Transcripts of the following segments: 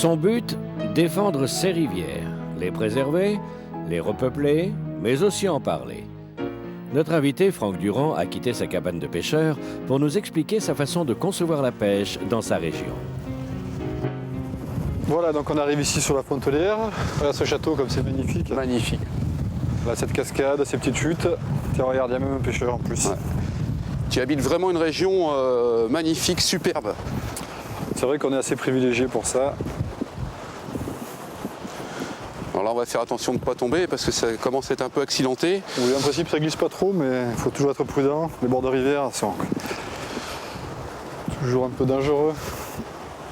Son but, défendre ses rivières, les préserver, les repeupler, mais aussi en parler. Notre invité, Franck Durand, a quitté sa cabane de pêcheur pour nous expliquer sa façon de concevoir la pêche dans sa région. Voilà, donc on arrive ici sur la Frontelière. Voilà ce château comme c'est magnifique. Magnifique. Là, cette cascade, ces petites chutes. Tiens, regarde, il y a même un pêcheur en plus. Ouais. Tu habites vraiment une région magnifique, superbe. C'est vrai qu'on est assez privilégié pour ça. Alors là, on va faire attention de ne pas tomber parce que ça commence à être un peu accidenté. Oui, en principe, ça glisse pas trop, mais il faut toujours être prudent. Les bords de rivière sont toujours un peu dangereux.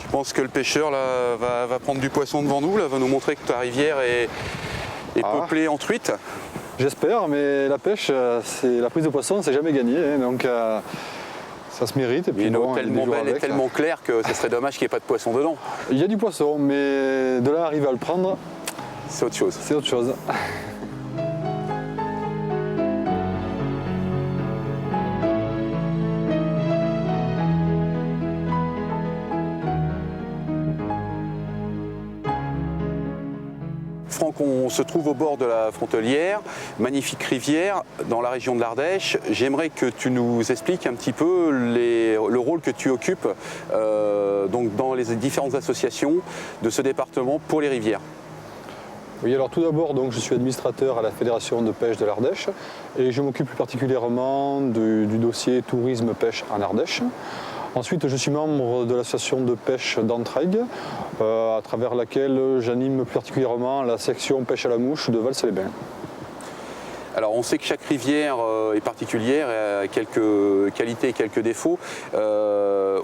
Je pense que le pêcheur là, va prendre du poisson devant nous, là, va nous montrer que ta rivière est peuplée en truites. J'espère, mais la pêche, la prise de poisson, c'est jamais gagné, hein, donc ça se mérite. Et puis, une eau bon, tellement belle et tellement claire que ce serait dommage qu'il n'y ait pas de poisson dedans. Il y a du poisson, mais de là arriver à le prendre, c'est autre chose. C'est autre chose. Franck, on se trouve au bord de la Frontelière, magnifique rivière dans la région de l'Ardèche. J'aimerais que tu nous expliques un petit peu le rôle que tu occupes donc dans les différentes associations de ce département pour les rivières. Oui, alors tout d'abord, je suis administrateur à la Fédération de pêche de l'Ardèche et je m'occupe plus particulièrement du dossier tourisme-pêche en Ardèche. Ensuite, je suis membre de l'association de pêche d'Entraigues, à travers laquelle j'anime plus particulièrement la section pêche à la mouche de Vals-les-Bains. Alors on sait que chaque rivière est particulière, a quelques qualités et quelques défauts.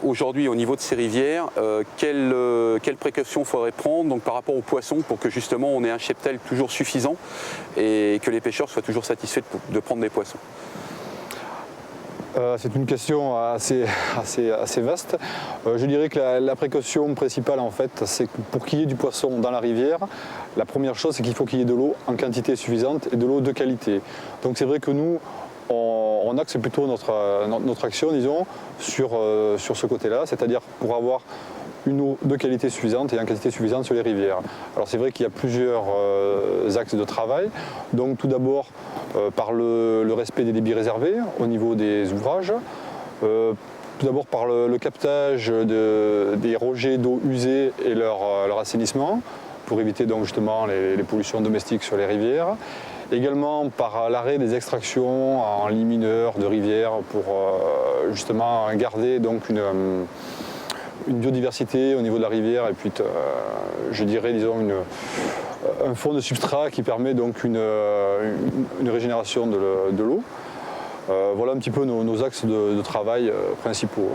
Aujourd'hui, au niveau de ces rivières, quelles précautions faudrait prendre donc, par rapport aux poissons pour que justement on ait un cheptel toujours suffisant et que les pêcheurs soient toujours satisfaits de prendre des poissons? C'est une question assez vaste. Je dirais que la précaution principale, en fait, c'est que pour qu'il y ait du poisson dans la rivière, la première chose, c'est qu'il faut qu'il y ait de l'eau en quantité suffisante et de l'eau de qualité. Donc c'est vrai que nous, on axe plutôt notre action, disons, sur ce côté-là, c'est-à-dire pour avoir une eau de qualité suffisante et en quantité suffisante sur les rivières. Alors c'est vrai qu'il y a plusieurs axes de travail. Donc tout d'abord par le respect des débits réservés au niveau des ouvrages. Tout d'abord par le captage des rejets d'eau usée et leur assainissement pour éviter donc justement les pollutions domestiques sur les rivières. Également par l'arrêt des extractions en lit mineur de rivières pour justement garder donc une biodiversité au niveau de la rivière et puis je dirais disons un fond de substrat qui permet donc une régénération de l'eau. Voilà un petit peu nos axes de travail principaux.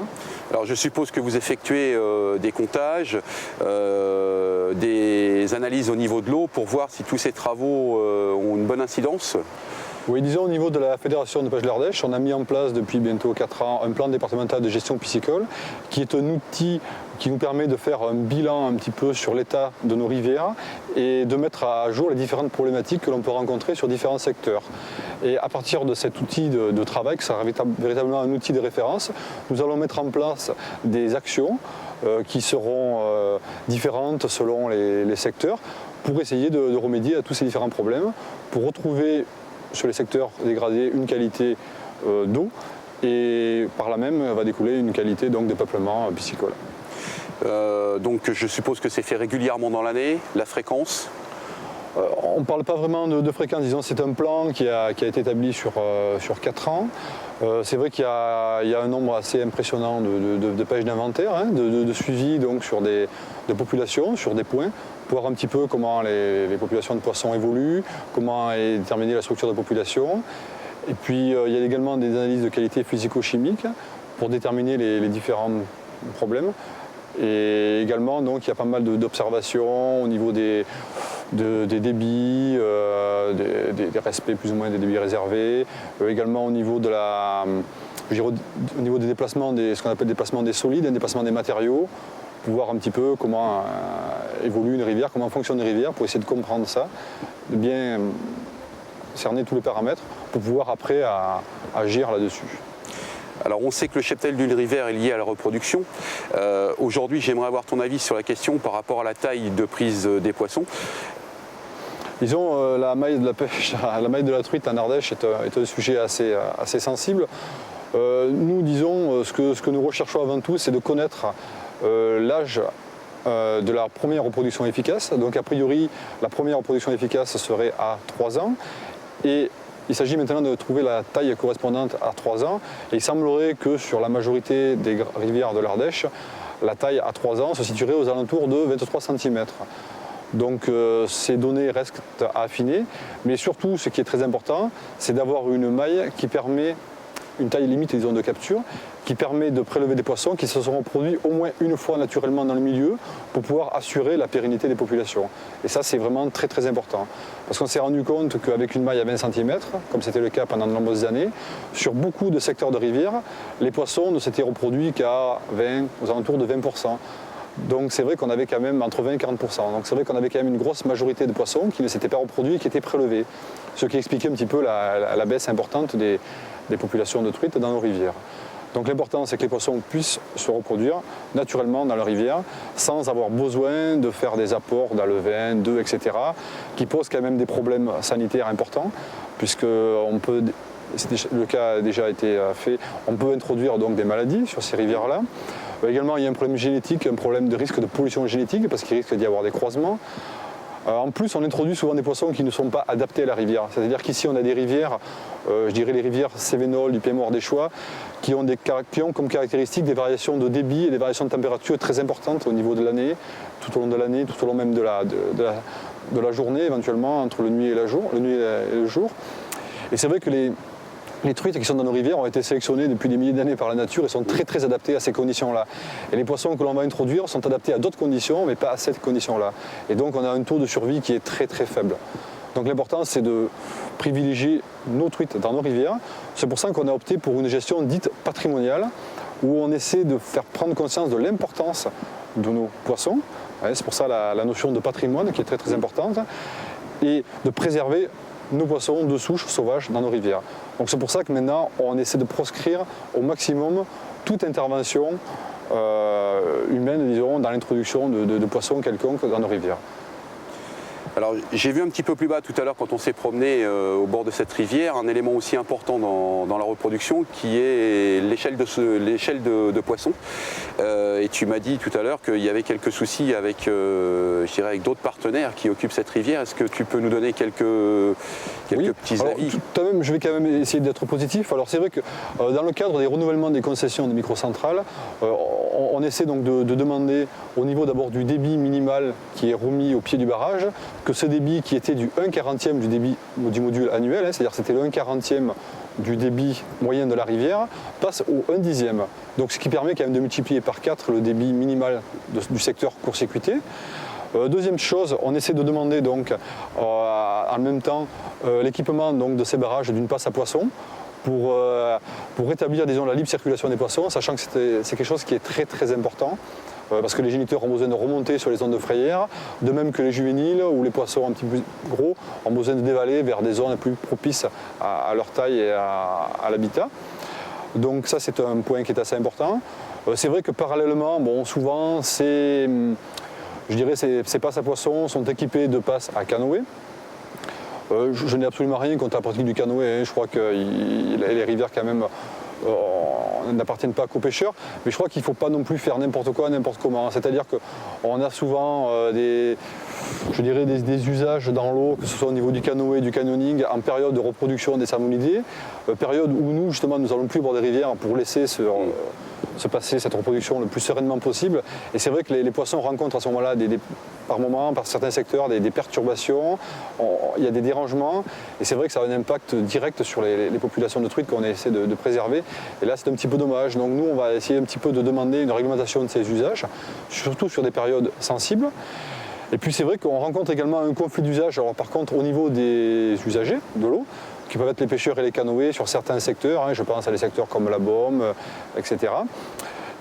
Alors je suppose que vous effectuez des comptages, des analyses au niveau de l'eau pour voir si tous ces travaux ont une bonne incidence. Oui, disons au niveau de la Fédération de pêche de l'Ardèche, on a mis en place depuis bientôt 4 ans un plan départemental de gestion piscicole qui est un outil qui nous permet de faire un bilan un petit peu sur l'état de nos rivières et de mettre à jour les différentes problématiques que l'on peut rencontrer sur différents secteurs. Et à partir de cet outil de travail, qui sera véritablement un outil de référence, nous allons mettre en place des actions qui seront différentes selon les secteurs pour essayer de remédier à tous ces différents problèmes, pour retrouver sur les secteurs dégradés une qualité d'eau et par là même va découler une qualité donc, de peuplement piscicole. Donc je suppose que c'est fait régulièrement dans l'année, la fréquence? On ne parle pas vraiment de fréquence, disons c'est un plan qui a été établi sur 4 ans. C'est vrai qu'il y a un nombre assez impressionnant de pages d'inventaire, hein, de suivi donc, sur des populations, sur des points, pour voir un petit peu comment les populations de poissons évoluent, comment est déterminée la structure de population. Et puis il y a également des analyses de qualité physico-chimique pour déterminer les différents problèmes. Et également, donc, il y a pas mal d'observations au niveau des débits, des respects plus ou moins des débits réservés, également au niveau au niveau des déplacements, ce qu'on appelle déplacement des solides, déplacement des matériaux, pour voir un petit peu comment évolue une rivière, comment fonctionne une rivière, pour essayer de comprendre ça, de bien cerner tous les paramètres, pour pouvoir après agir là-dessus. Alors on sait que le cheptel d'une rivière est lié à la reproduction. Aujourd'hui, j'aimerais avoir ton avis sur la question par rapport à la taille de prise des poissons. Disons, la maille de la pêche, la maille de la truite en Ardèche est un sujet assez sensible. Nous, disons, ce que nous recherchons avant tout, c'est de connaître l'âge de la première reproduction efficace. Donc a priori, la première reproduction efficace serait à 3 ans. Et il s'agit maintenant de trouver la taille correspondante à 3 ans. Et il semblerait que sur la majorité des rivières de l'Ardèche, la taille à 3 ans se situerait aux alentours de 23 cm. Donc ces données restent à affiner. Mais surtout, ce qui est très important, c'est d'avoir une maille qui permet, une taille limite, disons, de capture, qui permet de prélever des poissons qui se seront produits au moins une fois naturellement dans le milieu pour pouvoir assurer la pérennité des populations. Et ça, c'est vraiment très très important. Parce qu'on s'est rendu compte qu'avec une maille à 20 cm, comme c'était le cas pendant de nombreuses années, sur beaucoup de secteurs de rivières, les poissons ne s'étaient reproduits qu'à 20, aux alentours de 20%. Donc c'est vrai qu'on avait quand même entre 20 et 40%. Donc c'est vrai qu'on avait quand même une grosse majorité de poissons qui ne s'étaient pas reproduits et qui étaient prélevés. Ce qui expliquait un petit peu la baisse importante des populations de truites dans nos rivières. Donc l'important, c'est que les poissons puissent se reproduire naturellement dans la rivière sans avoir besoin de faire des apports d'alevin, d'œufs, etc., qui posent quand même des problèmes sanitaires importants, puisque le cas a déjà été fait, on peut introduire donc des maladies sur ces rivières-là. Également, il y a un problème génétique, un problème de risque de pollution génétique, parce qu'il risque d'y avoir des croisements. En plus, on introduit souvent des poissons qui ne sont pas adaptés à la rivière. C'est-à-dire qu'ici, on a des rivières, je dirais les rivières Cévenol, du Piémont ardéchois, qui ont comme caractéristique des variations de débit et des variations de température très importantes au niveau de l'année, tout au long de l'année, tout au long même de la journée, éventuellement, entre le nuit et le jour. Et c'est vrai que les truites qui sont dans nos rivières ont été sélectionnées depuis des milliers d'années par la nature et sont très très adaptées à ces conditions-là. Et les poissons que l'on va introduire sont adaptés à d'autres conditions, mais pas à cette condition-là. Et donc on a un taux de survie qui est très très faible. Donc l'important, c'est de privilégier nos truites dans nos rivières. C'est pour ça qu'on a opté pour une gestion dite patrimoniale, où on essaie de faire prendre conscience de l'importance de nos poissons. C'est pour ça la notion de patrimoine qui est très très importante, et de préserver nos poissons de souche sauvages dans nos rivières. Donc c'est pour ça que maintenant on essaie de proscrire au maximum toute intervention humaine, disons, dans l'introduction de poissons quelconques dans nos rivières. Alors j'ai vu un petit peu plus bas tout à l'heure quand on s'est promené au bord de cette rivière un élément aussi important dans la reproduction qui est l'échelle de poissons. Et tu m'as dit tout à l'heure qu'il y avait quelques soucis avec, je dirais, avec d'autres partenaires qui occupent cette rivière. Est-ce que tu peux nous donner quelques petits avis? Tout de même, je vais quand même essayer d'être positif. Alors c'est vrai que dans le cadre des renouvellements des concessions des microcentrales, on essaie donc de demander au niveau d'abord du débit minimal qui est remis au pied du barrage, que ce débit qui était du 1/40e du débit du module annuel, c'est-à-dire c'était le 1/40e du débit moyen de la rivière, passe au 1/10e. Donc ce qui permet quand même de multiplier par 4 le débit minimal du secteur court-circuité. Deuxième chose, on essaie de demander donc en même temps l'équipement de ces barrages d'une passe à poissons pour rétablir, disons, la libre circulation des poissons, sachant que c'est quelque chose qui est très très important. Parce que les géniteurs ont besoin de remonter sur les zones de frayère, de même que les juvéniles ou les poissons un petit peu gros ont besoin de dévaler vers des zones plus propices à leur taille et à l'habitat. Donc ça, c'est un point qui est assez important. C'est vrai que parallèlement, souvent, ces passes à poissons sont équipées de passes à canoë. Je n'ai absolument rien contre la pratique du canoë, je crois que les rivières quand même n'appartiennent pas qu'aux pêcheurs, mais je crois qu'il ne faut pas non plus faire n'importe quoi, n'importe comment. C'est-à-dire qu'on a souvent des usages dans l'eau, que ce soit au niveau du canoë, du canyoning, en période de reproduction des salmonidés, période où nous, justement, nous allons plus bord des rivières pour laisser se passer cette reproduction le plus sereinement possible. Et c'est vrai que les poissons rencontrent à ce moment-là, par certains secteurs, des perturbations, il y a des dérangements, et c'est vrai que ça a un impact direct sur les populations de truites qu'on essaie de préserver. Et là, c'est un petit peu dommage. Donc nous, on va essayer un petit peu de demander une réglementation de ces usages, surtout sur des périodes sensibles. Et puis c'est vrai qu'on rencontre également un conflit d'usage, alors par contre au niveau des usagers de l'eau, qui peuvent être les pêcheurs et les canoës sur certains secteurs, je pense à des secteurs comme la Beaume, etc.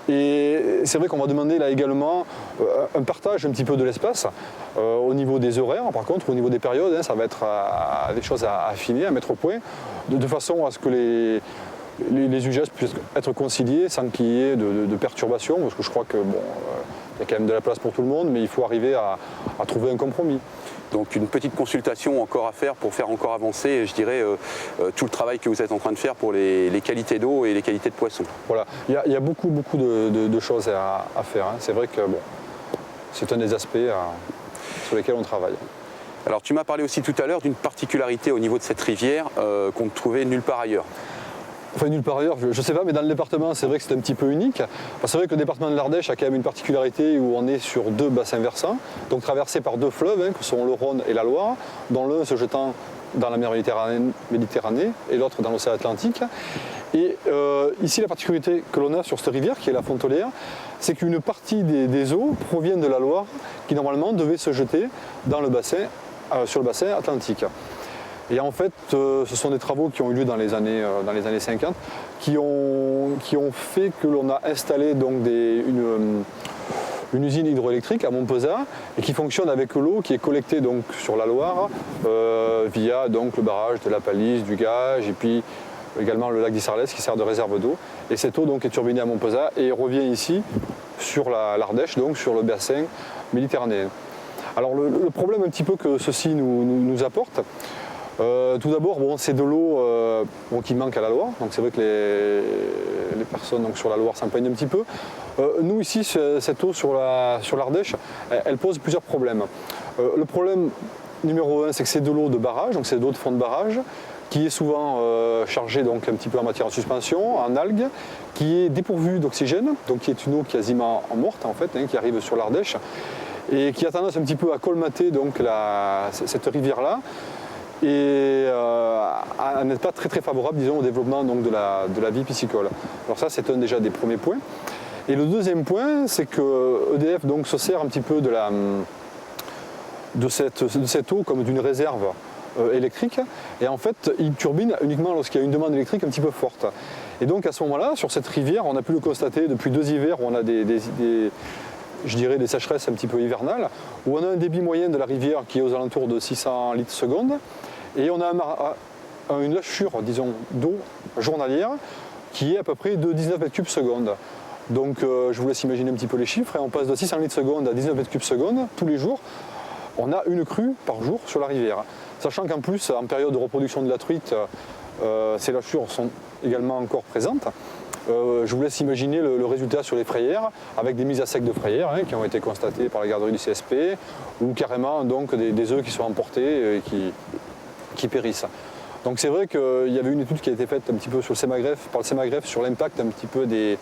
Et c'est vrai qu'on va demander là également un partage un petit peu de l'espace au niveau des horaires. Par contre, au niveau des périodes, ça va être des choses à affiner, à mettre au point, de façon à ce que les usages puissent être conciliés sans qu'il y ait de perturbations, parce que je crois que bon, il y a quand même de la place pour tout le monde, mais il faut arriver à trouver un compromis. Donc une petite consultation encore à faire pour faire encore avancer, je dirais, tout le travail que vous êtes en train de faire pour les qualités d'eau et les qualités de poissons. Voilà, il y a beaucoup de choses à faire. Hein. C'est vrai que bon, c'est un des aspects sur lesquels on travaille. Alors tu m'as parlé aussi tout à l'heure d'une particularité au niveau de cette rivière qu'on ne trouvait nulle part ailleurs. Enfin, nulle part ailleurs, je ne sais pas, mais dans le département, c'est vrai que c'est un petit peu unique. C'est vrai que le département de l'Ardèche a quand même une particularité où on est sur 2 bassins versants, donc traversés par 2 fleuves, hein, que sont le Rhône et la Loire, dont l'un se jetant dans la mer Méditerranée et l'autre dans l'océan Atlantique. Et ici, la particularité que l'on a sur cette rivière, qui est la Fontolière, c'est qu'une partie des eaux proviennent de la Loire, qui normalement devait se jeter dans le bassin, sur le bassin Atlantique. Et en fait, ce sont des travaux qui ont eu lieu dans les années 50, qui ont fait que l'on a installé donc une usine hydroélectrique à Montpezat et qui fonctionne avec l'eau qui est collectée donc sur la Loire via donc le barrage de la Palisse, du Gage et puis également le lac d'Issarlès qui sert de réserve d'eau. Et cette eau donc est turbinée à Montpezat et revient ici sur l'Ardèche, donc sur le bassin méditerranéen. Alors le problème un petit peu que ceci nous apporte, tout d'abord, bon, c'est de l'eau qui manque à la Loire, donc c'est vrai que les personnes donc, sur la Loire s'en plaignent un petit peu. Nous ici, cette eau sur l'Ardèche, elle pose plusieurs problèmes. Le problème numéro 1, c'est que c'est de l'eau de barrage, donc c'est de l'eau de fond de barrage, qui est souvent chargée donc, un petit peu en matière de suspension, en algues, qui est dépourvue d'oxygène, donc qui est une eau quasiment morte en fait, hein, qui arrive sur l'Ardèche, et qui a tendance un petit peu à colmater donc, cette rivière-là, et à n'être pas très favorable disons, au développement donc, de la vie piscicole. Alors ça c'est déjà des premiers points. Et le deuxième point c'est que EDF donc, se sert un petit peu de cette eau comme d'une réserve électrique et en fait il turbine uniquement lorsqu'il y a une demande électrique un petit peu forte. Et donc à ce moment-là sur cette rivière on a pu le constater depuis 2 hivers où on a je dirais des sécheresses un petit peu hivernales, où on a un débit moyen de la rivière qui est aux alentours de 600 litres seconde. Et on a une lâchure, disons, d'eau journalière qui est à peu près de 19 mètres cubes seconde. Donc je vous laisse imaginer un petit peu les chiffres. Et on passe de 600 litres seconde à 19 mètres cubes seconde tous les jours. On a une crue par jour sur la rivière. Sachant qu'en plus, en période de reproduction de la truite, ces lâchures sont également encore présentes. Je vous laisse imaginer le résultat sur les frayères, avec des mises à sec de frayères hein, qui ont été constatées par la garderie du CSP, ou carrément donc, des œufs qui sont emportés et qui périssent. Donc c'est vrai qu'il y avait une étude qui a été faite un petit peu sur le Sémagref, par le Sémagref sur l'impact un petit peu des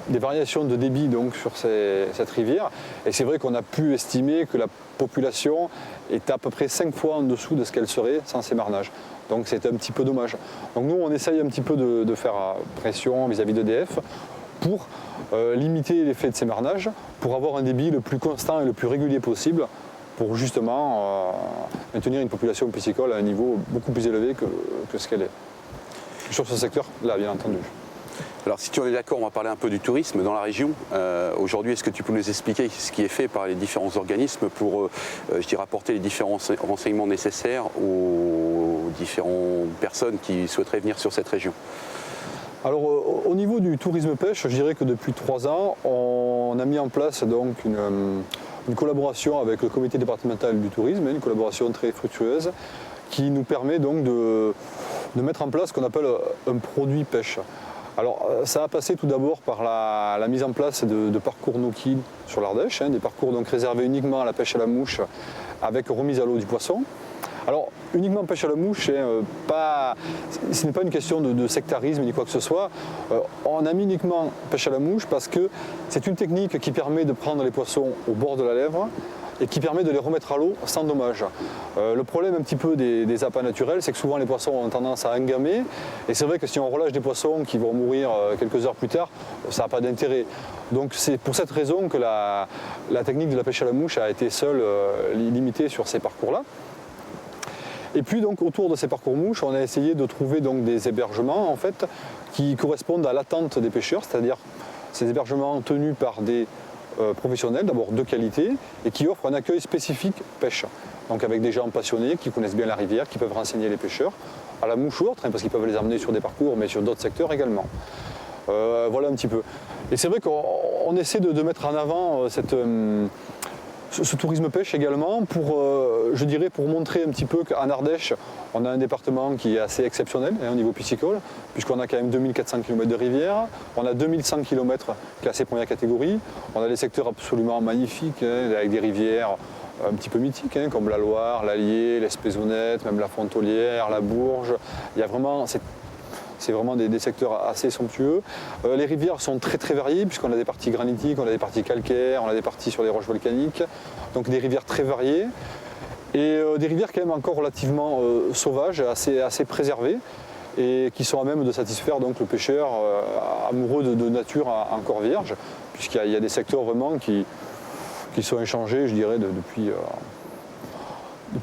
variations de débit donc, sur cette rivière. Et c'est vrai qu'on a pu estimer que la population est à peu près 5 fois en dessous de ce qu'elle serait sans ces marnages. Donc c'est un petit peu dommage. Donc nous on essaye un petit peu de faire pression vis-à-vis d'EDF pour limiter l'effet de ces marnages, pour avoir un débit le plus constant et le plus régulier possible pour justement maintenir une population piscicole à un niveau beaucoup plus élevé que ce qu'elle est. Sur ce secteur-là, bien entendu. Alors si tu en es d'accord, on va parler un peu du tourisme dans la région. Aujourd'hui, est-ce que tu peux nous expliquer ce qui est fait par les différents organismes pour je dirais, apporter les différents renseignements nécessaires aux différentes personnes qui souhaiteraient venir sur cette région? Alors au niveau du tourisme pêche, je dirais que depuis 3 ans, on a mis en place donc une collaboration avec le comité départemental du tourisme, une collaboration très fructueuse qui nous permet donc de mettre en place ce qu'on appelle un produit pêche. Alors ça a passé tout d'abord par la mise en place de parcours no-kill sur l'Ardèche, des parcours donc réservés uniquement à la pêche à la mouche avec remise à l'eau du poisson. Alors uniquement pêche à la mouche, ce n'est pas une question de sectarisme ni quoi que ce soit. On a mis uniquement pêche à la mouche parce que c'est une technique qui permet de prendre les poissons au bord de la lèvre et qui permet de les remettre à l'eau sans dommage. Le problème un petit peu des appâts naturels, c'est que souvent les poissons ont tendance à engamer, et c'est vrai que si on relâche des poissons qui vont mourir quelques heures plus tard, ça n'a pas d'intérêt. Donc c'est pour cette raison que la technique de la pêche à la mouche a été seule limitée sur ces parcours-là. Et puis donc autour de ces parcours mouches, on a essayé de trouver donc des hébergements en fait qui correspondent à l'attente des pêcheurs, c'est-à-dire ces hébergements tenus par des professionnels, d'abord de qualité, et qui offrent un accueil spécifique pêche. Donc avec des gens passionnés qui connaissent bien la rivière, qui peuvent renseigner les pêcheurs, à la mouche ou autre, parce qu'ils peuvent les emmener sur des parcours, mais sur d'autres secteurs également. Voilà un petit peu. Et c'est vrai qu'on essaie de mettre en avant ce tourisme pêche également je dirais, pour montrer un petit peu qu'en Ardèche, on a un département qui est assez exceptionnel au niveau piscicole, puisqu'on a quand même 2400 km de rivière, on a 2100 km classés première catégorie, on a des secteurs absolument magnifiques, avec des rivières un petit peu mythiques, comme la Loire, l'Allier, l'Espézonnette, même la Fontolière, la Bourge. Il y a vraiment, c'est vraiment des secteurs assez somptueux. Les rivières sont très très variées, puisqu'on a des parties granitiques, on a des parties calcaires, on a des parties sur les roches volcaniques, donc des rivières très variées. Et des rivières quand même encore relativement sauvages, assez préservées, et qui sont à même de satisfaire donc le pêcheur amoureux de nature encore vierge, puisqu'il y a des secteurs vraiment qui sont échangés, je dirais, depuis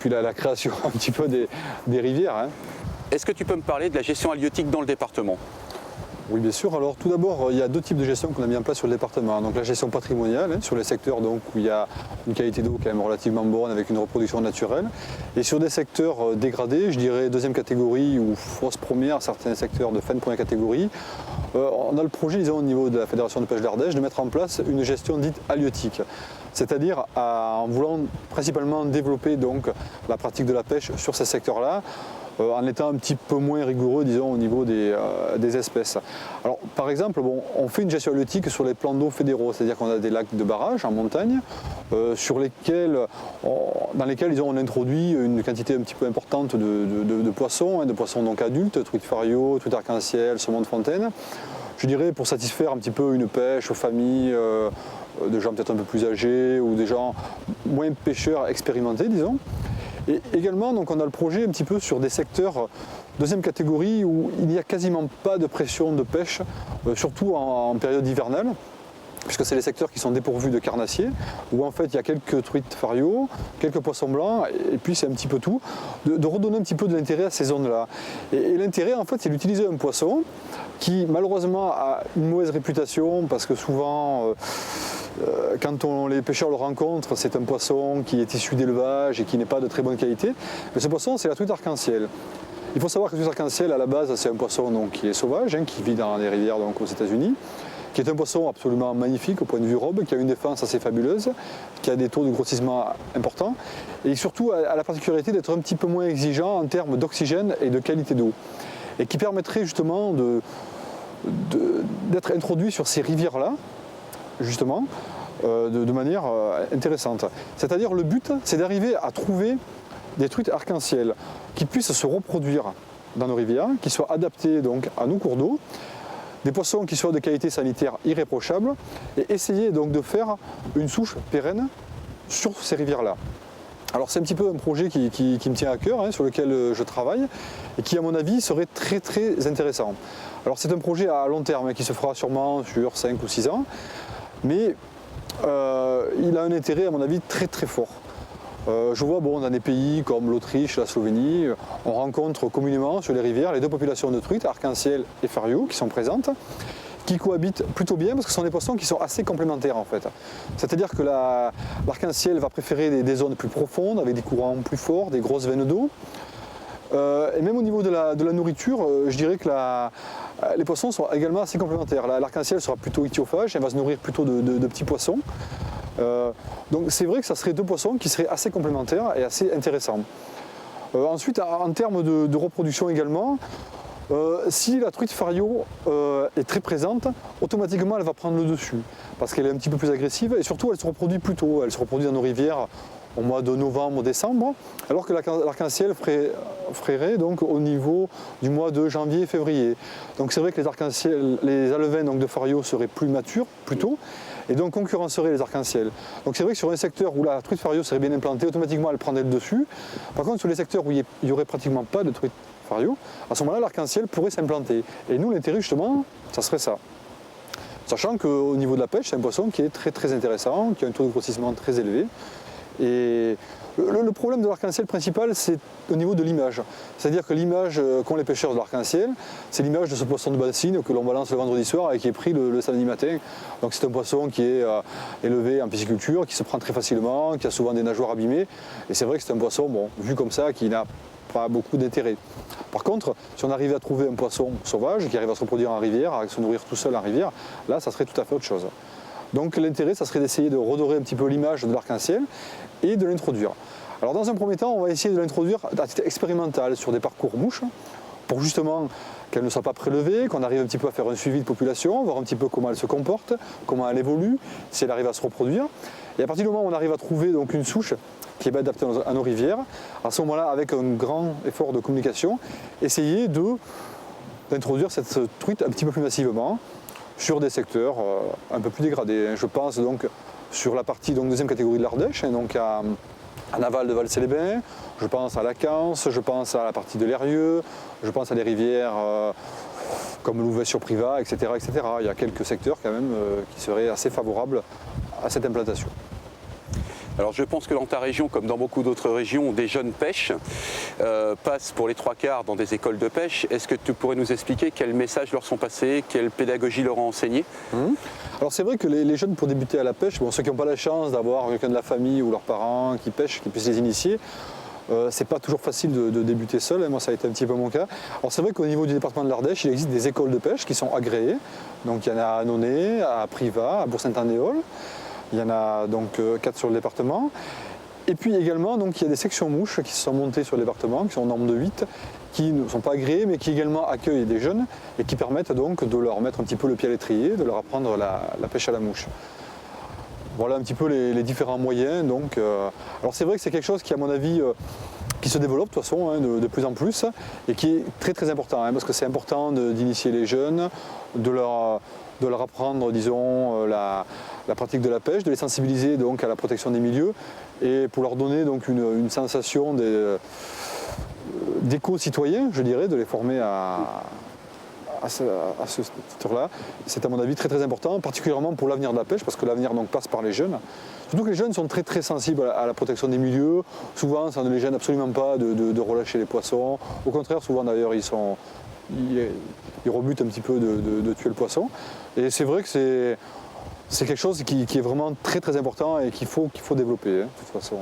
la création un petit peu des rivières. Est-ce que tu peux me parler de la gestion halieutique dans le département ? Oui, bien sûr. Alors tout d'abord, il y a deux types de gestion qu'on a mis en place sur le département. Donc la gestion patrimoniale, sur les secteurs donc, où il y a une qualité d'eau quand même relativement bonne avec une reproduction naturelle. Et sur des secteurs dégradés, je dirais deuxième catégorie ou fosse première, certains secteurs de fin de première catégorie, on a le projet, disons, au niveau de la Fédération de pêche d'Ardèche, de mettre en place une gestion dite halieutique. C'est-à-dire en voulant principalement développer donc, la pratique de la pêche sur ces secteurs-là, en étant un petit peu moins rigoureux, disons, au niveau des espèces. Alors, par exemple, on fait une gestion halieutique sur les plans d'eau fédéraux, c'est-à-dire qu'on a des lacs de barrage en montagne, dans lesquels disons, on introduit une quantité un petit peu importante de poissons, de poissons donc adultes, truites fario, truites arc-en-ciel, saumon de fontaine, je dirais pour satisfaire un petit peu une pêche aux familles de gens peut-être un peu plus âgés ou des gens moins pêcheurs expérimentés, disons. Et également, donc, on a le projet un petit peu sur des secteurs deuxième catégorie où il n'y a quasiment pas de pression de pêche, surtout en période hivernale, puisque c'est les secteurs qui sont dépourvus de carnassiers, où en fait il y a quelques truites fario, quelques poissons blancs, et puis c'est un petit peu tout, de redonner un petit peu de l'intérêt à ces zones-là. Et l'intérêt, en fait, c'est d'utiliser un poisson qui, malheureusement, a une mauvaise réputation, parce que souvent, quand les pêcheurs le rencontrent, c'est un poisson qui est issu d'élevage et qui n'est pas de très bonne qualité. Mais ce poisson, c'est la truite arc-en-ciel. Il faut savoir que la truite arc-en-ciel, à la base, c'est un poisson donc, qui est sauvage, qui vit dans les rivières donc, aux États-Unis, qui est un poisson absolument magnifique au point de vue robe, qui a une défense assez fabuleuse, qui a des taux de grossissement importants, et surtout a la particularité d'être un petit peu moins exigeant en termes d'oxygène et de qualité d'eau, et qui permettrait justement d'être introduit sur ces rivières-là, justement, de manière intéressante. C'est-à-dire le but, c'est d'arriver à trouver des truites arc-en-ciel qui puissent se reproduire dans nos rivières, qui soient adaptées donc à nos cours d'eau, des poissons qui soient de qualité sanitaire irréprochable, et essayer donc de faire une souche pérenne sur ces rivières-là. Alors c'est un petit peu un projet qui me tient à cœur, sur lequel je travaille, et qui à mon avis serait très très intéressant. Alors c'est un projet à long terme qui se fera sûrement sur 5 ou 6 ans, mais il a un intérêt à mon avis très très fort. Je vois dans des pays comme l'Autriche, la Slovénie, on rencontre communément sur les rivières les deux populations de truites, arc-en-ciel et fario, qui sont présentes, qui cohabitent plutôt bien parce que ce sont des poissons qui sont assez complémentaires en fait. C'est-à-dire que l'arc-en-ciel va préférer des zones plus profondes, avec des courants plus forts, des grosses veines d'eau. Et même au niveau de la nourriture, je dirais que les poissons sont également assez complémentaires. L'arc-en-ciel sera plutôt ichthyophage, elle va se nourrir plutôt de petits poissons. Donc c'est vrai que ça serait deux poissons qui seraient assez complémentaires et assez intéressants. Ensuite, en termes de reproduction également, si la truite fario est très présente, automatiquement elle va prendre le dessus parce qu'elle est un petit peu plus agressive et surtout elle se reproduit plus tôt. Elle se reproduit dans nos rivières au mois de novembre-décembre, alors que l'arc-en-ciel ferait donc au niveau du mois de janvier-février. Donc c'est vrai que les alevins donc, de fario seraient plus matures, plus tôt, et donc concurrenceraient les arc-en-ciel. Donc c'est vrai que sur un secteur où la truite fario serait bien implantée, automatiquement elle prendrait le dessus. Par contre sur les secteurs où il n'y aurait pratiquement pas de truite fario, à ce moment-là l'arc-en-ciel pourrait s'implanter. Et nous l'intérêt justement, ça serait ça. Sachant qu'au niveau de la pêche, c'est un poisson qui est très très intéressant, qui a un taux de grossissement très élevé, Et le problème de l'arc-en-ciel principal, c'est au niveau de l'image. C'est-à-dire que l'image qu'ont les pêcheurs de l'arc-en-ciel, c'est l'image de ce poisson de bassine que l'on balance le vendredi soir et qui est pris le samedi matin. Donc c'est un poisson qui est élevé en pisciculture, qui se prend très facilement, qui a souvent des nageoires abîmées. Et c'est vrai que c'est un poisson, bon, vu comme ça, qui n'a pas beaucoup d'intérêt. Par contre, si on arrivait à trouver un poisson sauvage qui arrive à se reproduire en rivière, à se nourrir tout seul en rivière, là, ça serait tout à fait autre chose. Donc l'intérêt, ça serait d'essayer de redorer un petit peu l'image de l'arc-en-ciel et de l'introduire. Alors dans un premier temps, on va essayer de l'introduire à titre expérimental sur des parcours mouches, pour justement qu'elle ne soit pas prélevée, qu'on arrive un petit peu à faire un suivi de population, voir un petit peu comment elle se comporte, comment elle évolue, si elle arrive à se reproduire. Et à partir du moment où on arrive à trouver donc une souche qui est bien adaptée à nos rivières, à ce moment-là, avec un grand effort de communication, essayer d'introduire cette truite un petit peu plus massivement sur des secteurs un peu plus dégradés. Je pense donc sur la partie deuxième catégorie de l'Ardèche, donc en aval de Valsay-les-Bains, je pense à la Cance, je pense à la partie de l'Eyrieux, je pense à des rivières comme Louvet-sur-Privas, etc., etc. Il y a quelques secteurs quand même qui seraient assez favorables à cette implantation. Alors je pense que dans ta région, comme dans beaucoup d'autres régions, des jeunes pêchent, passent pour les 3/4 dans des écoles de pêche. Est-ce que tu pourrais nous expliquer quels messages leur sont passés, quelle pédagogie leur a enseigné? Alors c'est vrai que les jeunes pour débuter à la pêche, bon, ceux qui n'ont pas la chance d'avoir quelqu'un de la famille ou leurs parents qui pêchent, qui puissent les initier, c'est pas toujours facile de débuter seul, hein. Moi ça a été un petit peu mon cas. Alors c'est vrai qu'au niveau du département de l'Ardèche, il existe des écoles de pêche qui sont agréées. Donc il y en a à Nonay, à Privas, à Bourg-Saint-Andéol. Il y en a donc 4 sur le département. Et puis également, donc, il y a des sections mouches qui se sont montées sur le département, qui sont au nombre de 8, qui ne sont pas agréées, mais qui également accueillent des jeunes et qui permettent donc de leur mettre un petit peu le pied à l'étrier, de leur apprendre la pêche à la mouche. Voilà un petit peu les différents moyens. Donc, alors c'est vrai que c'est quelque chose qui, à mon avis, qui se développe de toute façon hein, de plus en plus et qui est très très important, hein, parce que c'est important d'initier les jeunes, de leur apprendre, disons, la pratique de la pêche, de les sensibiliser donc à la protection des milieux et pour leur donner donc une sensation d'éco-citoyen, je dirais, de les former à ce titre-là. C'est à mon avis très très important, particulièrement pour l'avenir de la pêche, parce que l'avenir donc passe par les jeunes. Surtout que les jeunes sont très très sensibles à la protection des milieux. Souvent, ça ne les gêne absolument pas de relâcher les poissons. Au contraire, souvent d'ailleurs, ils rebutent un petit peu de tuer le poisson. Et c'est vrai que c'est quelque chose qui est vraiment très très important et qu'il faut développer, hein, de toute façon.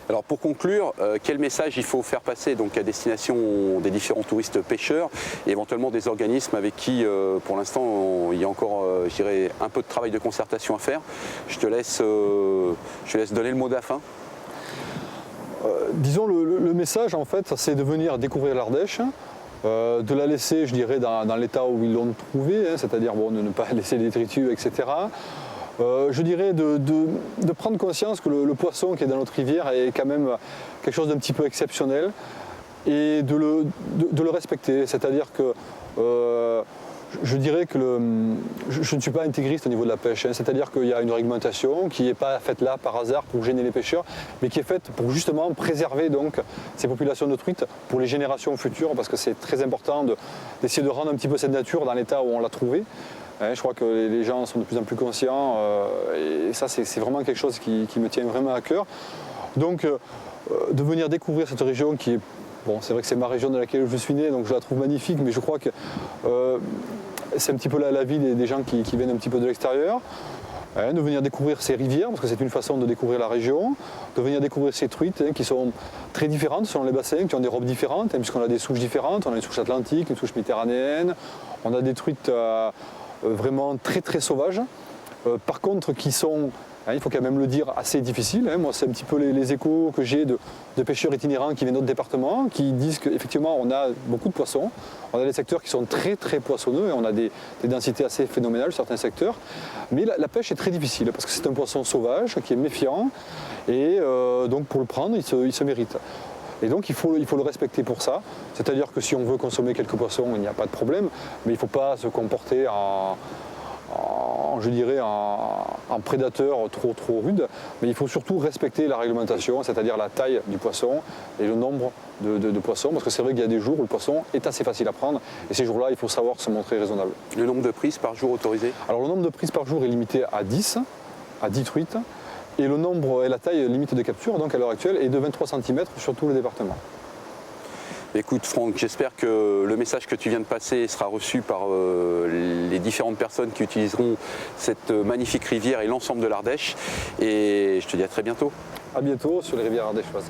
Alors pour conclure, quel message il faut faire passer donc à destination des différents touristes pêcheurs et éventuellement des organismes avec qui pour l'instant il y a encore je dirais, un peu de travail de concertation à faire. Je te laisse donner le mot de la fin. Disons le message en fait c'est de venir découvrir l'Ardèche, de la laisser je dirais dans l'état où ils l'ont trouvé, hein, c'est-à-dire bon, de ne pas laisser des détritus, etc. Je dirais de prendre conscience que le poisson qui est dans notre rivière est quand même quelque chose d'un petit peu exceptionnel et de le respecter. C'est-à-dire que je dirais que je ne suis pas intégriste au niveau de la pêche, hein. C'est-à-dire qu'il y a une réglementation qui n'est pas faite là par hasard pour gêner les pêcheurs, mais qui est faite pour justement préserver donc ces populations de truites pour les générations futures, parce que c'est très important d'essayer de rendre un petit peu cette nature dans l'état où on l'a trouvée. Je crois que les gens sont de plus en plus conscients et ça c'est vraiment quelque chose qui me tient vraiment à cœur. Donc de venir découvrir cette région qui est, bon c'est vrai que c'est ma région dans laquelle je suis né donc je la trouve magnifique, mais je crois que c'est un petit peu la vie des gens qui viennent un petit peu de l'extérieur. De venir découvrir ces rivières, parce que c'est une façon de découvrir la région, de venir découvrir ces truites qui sont très différentes selon les bassins, qui ont des robes différentes, puisqu'on a des souches différentes, on a une souche atlantique, une souche méditerranéenne, on a des truites vraiment très très sauvages, par contre qui sont, il faut quand même le dire, assez difficiles. Moi c'est un petit peu les échos que j'ai de pêcheurs itinérants qui viennent d'autres départements, qui disent qu'effectivement on a beaucoup de poissons, on a des secteurs qui sont très très poissonneux et on a des densités assez phénoménales certains secteurs, mais la pêche est très difficile parce que c'est un poisson sauvage qui est méfiant et donc pour le prendre il se mérite. Et donc il faut le respecter pour ça, c'est-à-dire que si on veut consommer quelques poissons, il n'y a pas de problème, mais il ne faut pas se comporter en je dirais, en prédateur trop rude, mais il faut surtout respecter la réglementation, c'est-à-dire la taille du poisson et le nombre de poissons, parce que c'est vrai qu'il y a des jours où le poisson est assez facile à prendre, et ces jours-là, il faut savoir se montrer raisonnable. Le nombre de prises par jour autorisé? Alors le nombre de prises par jour est limité à 10 truites, et le nombre et la taille limite de capture, donc à l'heure actuelle, est de 23 cm sur tout le département. Écoute Franck, j'espère que le message que tu viens de passer sera reçu par les différentes personnes qui utiliseront cette magnifique rivière et l'ensemble de l'Ardèche. Et je te dis à très bientôt. À bientôt sur les rivières ardéchoises.